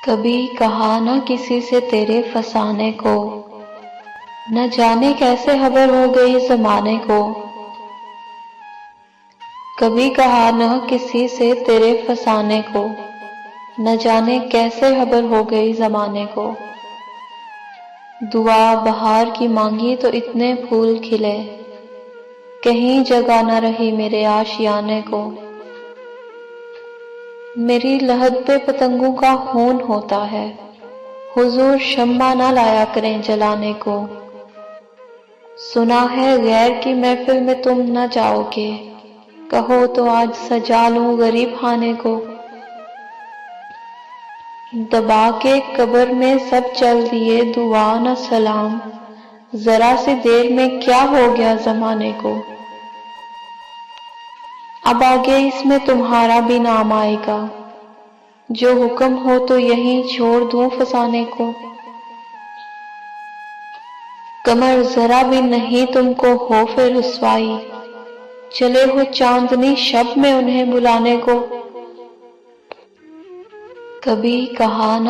کبھی کہا نہ کسی سے تیرے فسانے کو، نہ جانے کیسے خبر ہو گئی زمانے کو۔ کبھی کہا نہ کسی سے تیرے فسانے کو، نہ جانے کیسے خبر ہو گئی زمانے کو۔ دعا بہار کی مانگی تو اتنے پھول کھلے، کہیں جگہ نہ رہی میرے آشیانے کو۔ میری لحد پہ پتنگوں کا خون ہوتا ہے، حضور شمع نہ لایا کریں جلانے کو۔ سنا ہے غیر کی محفل میں تم نہ جاؤ گے، کہو تو آج سجا لوں غریب خانے کو۔ دبا کے قبر میں سب چل دیے دعا نہ سلام، ذرا سی دیر میں کیا ہو گیا زمانے کو۔ اب آگے اس میں تمہارا بھی نام آئے گا، جو حکم ہو تو یہیں چھوڑ دوں فسانے کو۔ قمر ذرا بھی نہیں تم کو خوف رسوائی، چلے ہو چاندنی شب میں انہیں بلانے کو۔ کبھی کہا نہ